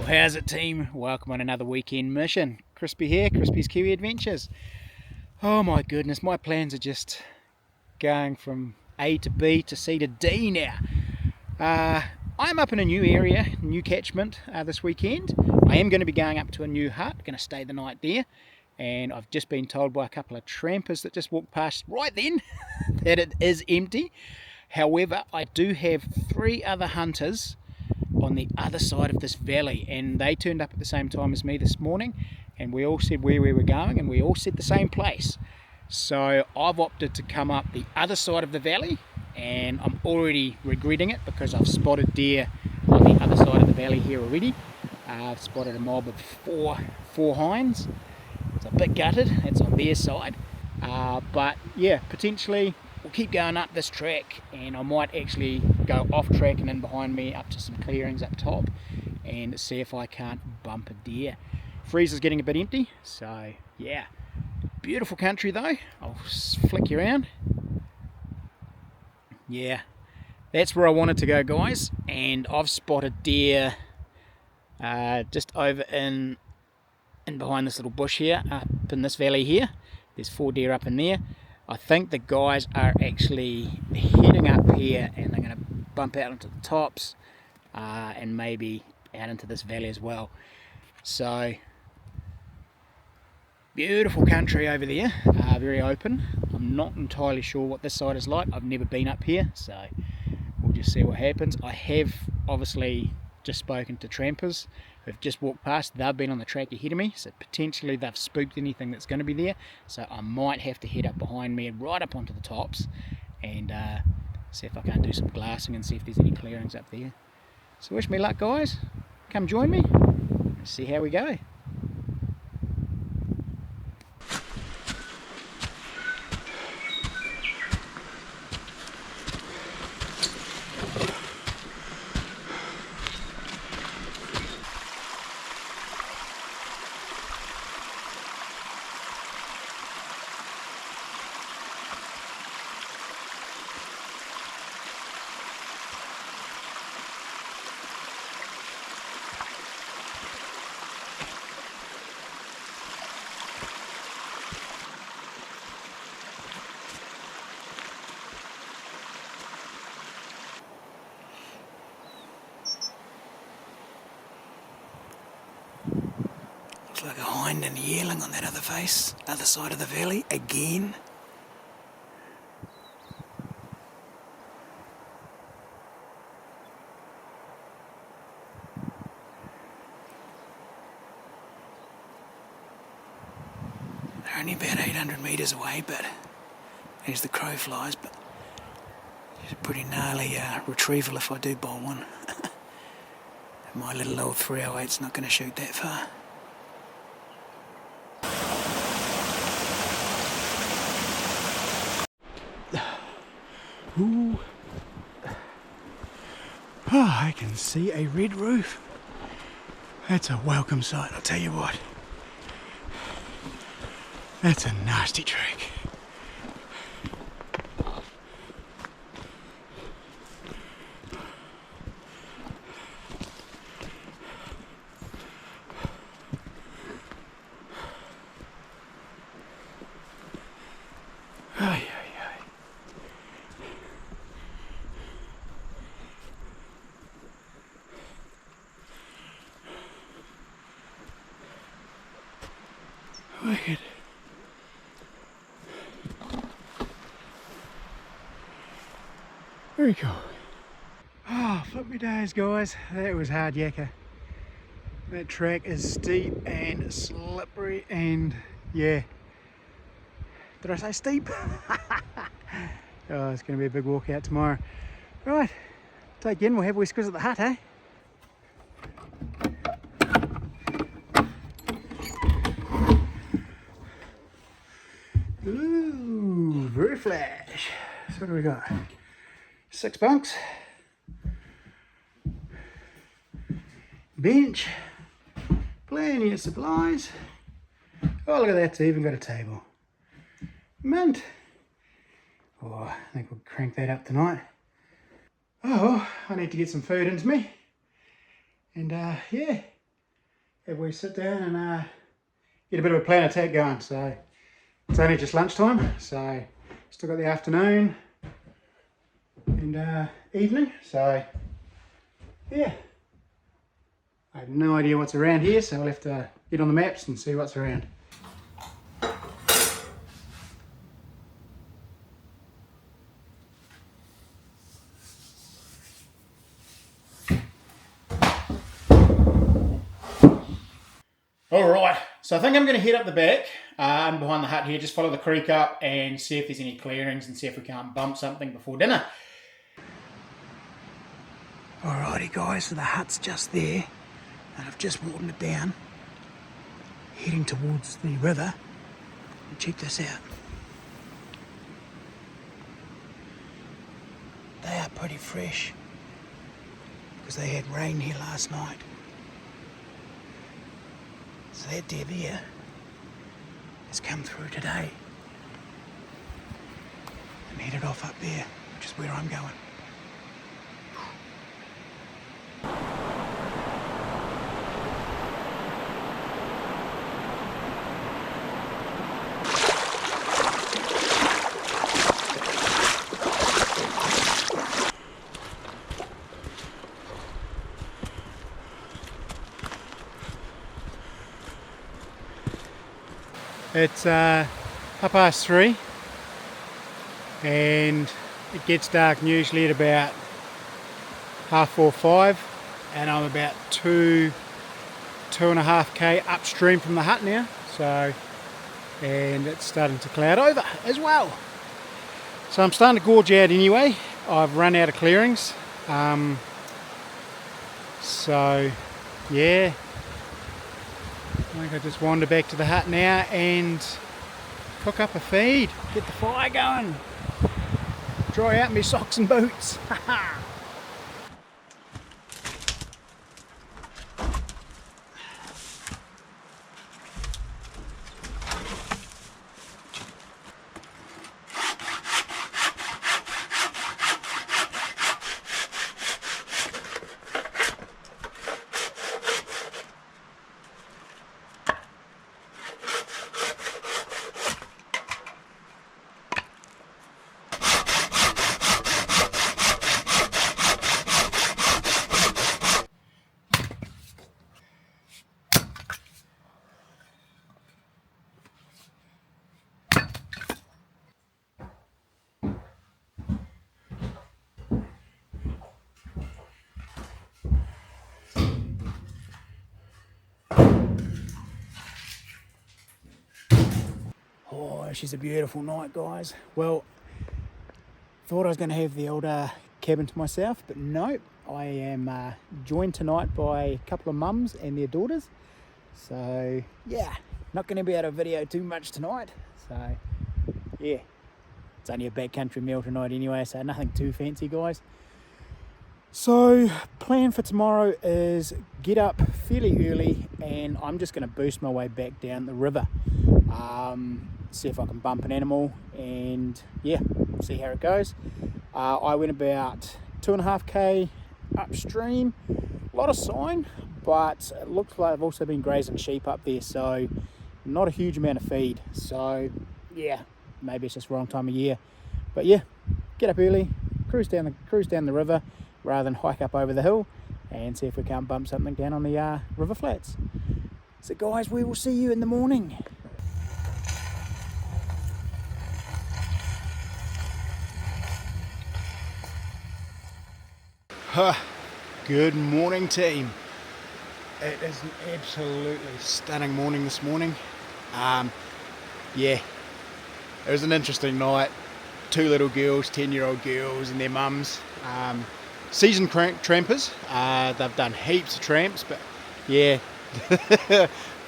how's it team? Welcome on another weekend mission. Crispy here, Chrispys Kiwi Adventures. Oh my goodness, my plans are just going from A to B to C to D now. I'm up in a new area, new catchment this weekend. I am going to be going up to a new hut, going to stay the night there. And I've just been told by a couple of trampers that just walked past right then that it is empty. However, I do have 3 other hunters on the other side of this valley, and they turned up at the same time as me this morning, and we all said where we were going, and we all said the same place. So I've opted to come up the other side of the valley, and I'm already regretting it because I've spotted deer on the other side of the valley here already. I've spotted a mob of four hinds. It's a bit gutted, it's on their side, but yeah, potentially we'll keep going up this track, and I might actually go off track and in behind me up to some clearings up top and see if I can't bump a deer. Freezer's getting a bit empty, so yeah. Beautiful country though. I'll flick you around. Yeah, that's where I wanted to go, guys, and I've spotted deer just over in behind this little bush here, up in this valley here. There's 4 deer up in there. I think the guys are actually heading up here, and they're going to bump out into the tops and maybe out into this valley as well. So beautiful country over there, very open. I'm not entirely sure what this side is like. I've never been up here, so we'll just see what happens. I have obviously just spoken to trampers who've just walked past. They've been on the track ahead of me, so potentially they've spooked anything that's going to be there, so I might have to head up behind me and right up onto the tops and see if I can't do some glassing and see if there's any clearings up there. So wish me luck, guys. Come join me, let's see how we go. Looks like a hind and a yearling on that other face, other side of the valley again. They're only about 800 metres away, but as the crow flies, but it's a pretty gnarly retrieval if I do bowl one. My little old 308's not going to shoot that far. Ooh. Oh, I can see a red roof. That's a welcome sight, I'll tell you what. That's a nasty trick. Ay, ay, ay. Wicked. Very cool. Oh, flip me days, guys. That was hard yakka. That track is steep and slippery, and yeah. Did I say steep? Oh, it's going to be a big walk out tomorrow. Right, take in, we'll have whiskers at the hut, eh? Ooh, very flash. So what do we got? 6 bunks. Bench. Plenty of supplies. Oh, look at that, it's even got a table. Mint. Oh, I think we'll crank that up tonight. Oh, I need to get some food into me. And yeah, if we sit down and get a bit of a plan attack going. So it's only just lunchtime, so still got the afternoon and evening. So yeah, I have no idea what's around here, so I'll have to get on the maps and see what's around. Alright, so I think I'm going to head up the back, behind the hut here, just follow the creek up and see if there's any clearings and see if we can't bump something before dinner. Alrighty guys, so the hut's just there, and I've just watered it down, heading towards the river. And check this out. They are pretty fresh, because they had rain here last night. So that deer there has come through today and headed off up there, which is where I'm going. It's 3:30 and it gets dark usually at about 4:30, 5, and I'm about 2.5k upstream from the hut now, so, and it's starting to cloud over as well. So I'm starting to gorge out anyway. I've run out of clearings, so yeah, I think I just wander back to the hut now and cook up a feed, get the fire going, dry out my socks and boots. Oh, she's a beautiful night, guys. Well, thought I was going to have the old cabin to myself, but no, I am joined tonight by a couple of mums and their daughters. So yeah, not going to be able to video too much tonight. So yeah, it's only a backcountry meal tonight anyway, so nothing too fancy, guys. So plan for tomorrow is get up fairly early, and I'm just going to boost my way back down the river. See if I can bump an animal, and yeah, see how it goes. I went about 2.5k upstream, a lot of sign, but it looks like I've also been grazing sheep up there, so not a huge amount of feed. So yeah, maybe it's just wrong time of year, but yeah, get up early, cruise down the river rather than hike up over the hill, and see if we can't bump something down on the river flats. So guys, we will see you in the morning. Good morning, team. It is an absolutely stunning morning this morning. Yeah, it was an interesting night. 2 little girls, 10-year-old girls and their mums, seasoned trampers. They've done heaps of tramps, but yeah,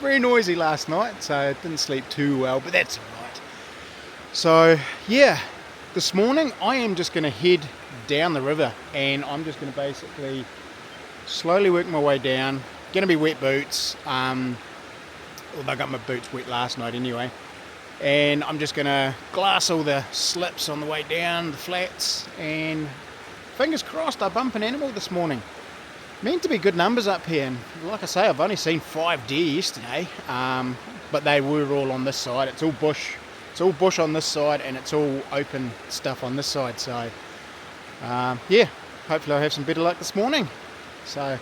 very noisy last night, so didn't sleep too well, but that's alright. So yeah, this morning I am just going to head down the river, and I'm just going to basically slowly work my way down. Going to be wet boots, although I got my boots wet last night anyway, and I'm just going to glass all the slips on the way down the flats, and fingers crossed I bump an animal this morning. Meant to be good numbers up here, and like I say, I've only seen 5 deer yesterday, but they were all on this side. It's all bush. It's all bush on this side, and it's all open stuff on this side. So yeah, hopefully I'll have some better luck this morning. So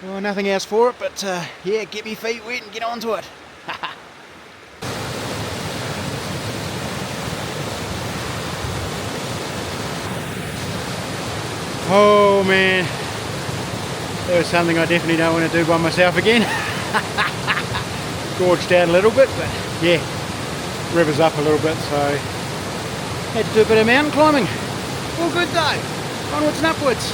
well, nothing else for it, but yeah, get me feet wet and get onto it. Oh man, that was something I definitely don't want to do by myself again. Gorged out a little bit, but yeah, river's up a little bit, so had to do a bit of mountain climbing. All good though, onwards and upwards.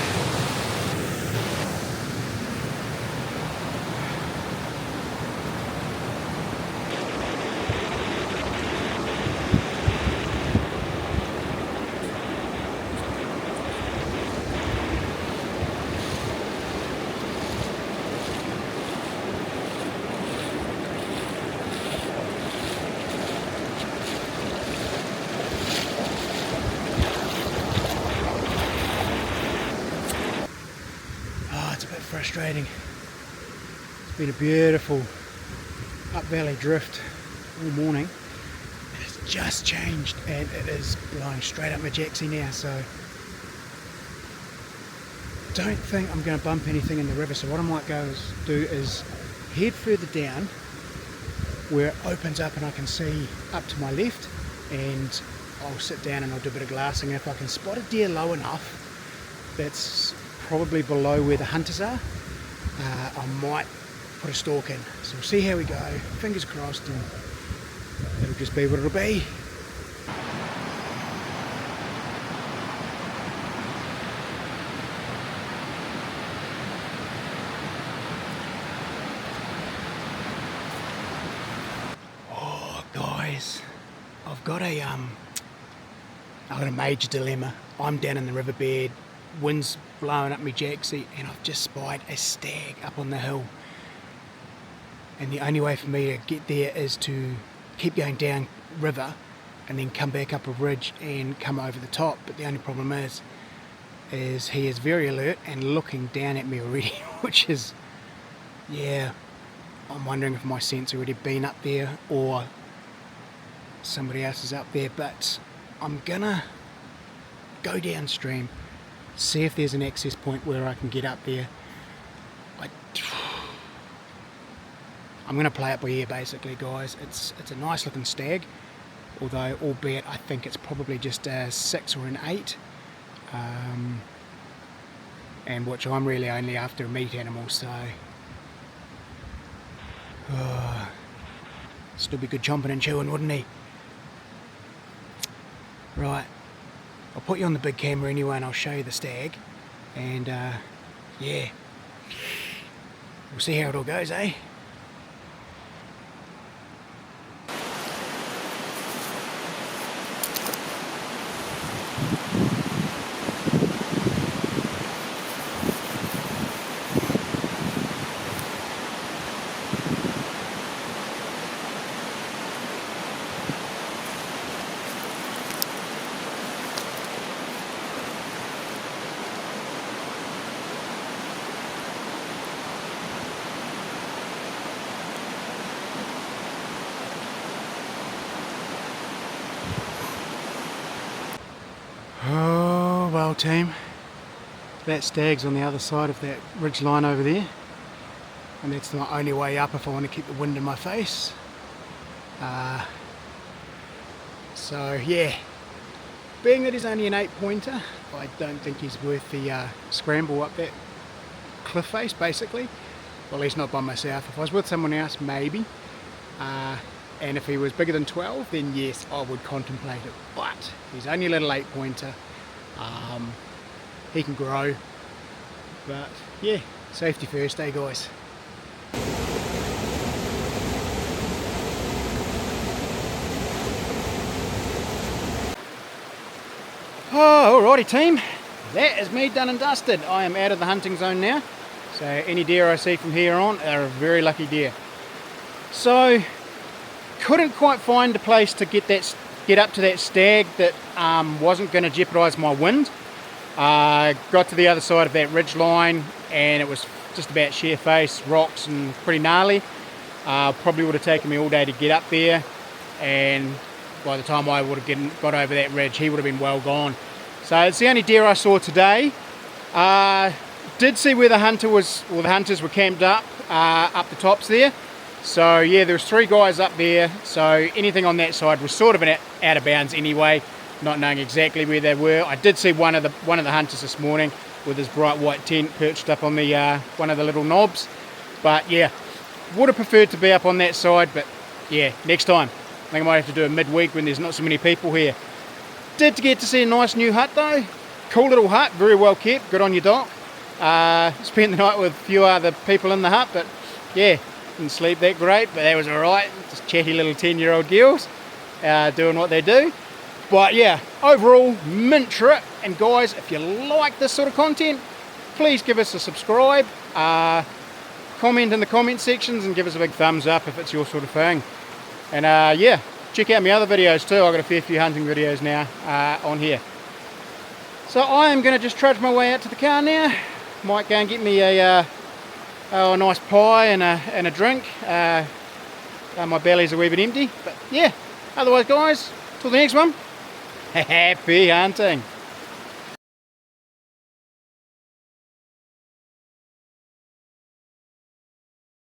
Frustrating. It's been a beautiful up valley drift all morning. It's just changed and it is blowing straight up my jacksie now, so don't think I'm going to bump anything in the river. So what I might do is head further down where it opens up and I can see up to my left, and I'll sit down and I'll do a bit of glassing. And if I can spot a deer low enough that's probably below where the hunters are, I might put a stalk in. So we'll see how we go, fingers crossed, and it'll just be what it'll be. Oh guys, I've got a major dilemma. I'm down in the riverbed, wind's blowing up my jacksie, and I've just spied a stag up on the hill. And the only way for me to get there is to keep going down river and then come back up a ridge and come over the top. But the only problem is he is very alert and looking down at me already, which is, yeah, I'm wondering if my scent's already been up there or somebody else is up there. But I'm gonna go downstream, see if there's an access point where I can get up there. I'm going to play it by ear basically, guys. It's a nice looking stag, although albeit I think it's probably just a 6 or an 8, and which I'm really only after a meat animal, so still be good chomping and chewing, wouldn't he? Right, I'll put you on the big camera anyway and I'll show you the stag, and yeah, we'll see how it all goes, eh? Oh well, team, that stag's on the other side of that ridge line over there, and that's the only way up if I want to keep the wind in my face. So yeah, being that he's only an 8-pointer, I don't think he's worth the scramble up that cliff face basically. Well, at least not by myself. If I was with someone else, maybe. And if he was bigger than 12, then yes, I would contemplate it. But he's only a little 8-pointer. He can grow. But yeah, safety first, eh, guys? Oh, alrighty, team. That is me done and dusted. I am out of the hunting zone now. So any deer I see from here on are a very lucky deer. So couldn't quite find a place to get up to that stag that wasn't going to jeopardise my wind. Got to the other side of that ridge line and it was just about sheer face, rocks and pretty gnarly. Probably would have taken me all day to get up there, and by the time I would have got over that ridge, he would have been well gone. So it's the only deer I saw today. Did see where the hunter was, or the hunters were camped up the tops there. So yeah, there was 3 guys up there, so anything on that side was sort of out of bounds anyway, not knowing exactly where they were. I did see one of the hunters this morning with his bright white tent perched up on the one of the little knobs. But yeah, would have preferred to be up on that side, but yeah, next time. I think I might have to do a midweek when there's not so many people here. Did get to see a nice new hut though. Cool little hut, very well kept, good on your doc. Spent the night with a few other people in the hut, but yeah, didn't sleep that great, but that was alright. Just chatty little 10-year-old girls doing what they do. But yeah, overall, mint trip. And guys, if you like this sort of content, please give us a subscribe. Comment in the comment sections and give us a big thumbs up if it's your sort of thing. And yeah, check out my other videos too. I've got a fair few hunting videos now on here. So I am going to just trudge my way out to the car now. Might go and get me a nice pie and a drink. My belly's a wee bit empty. But yeah, otherwise guys, till the next one, happy hunting.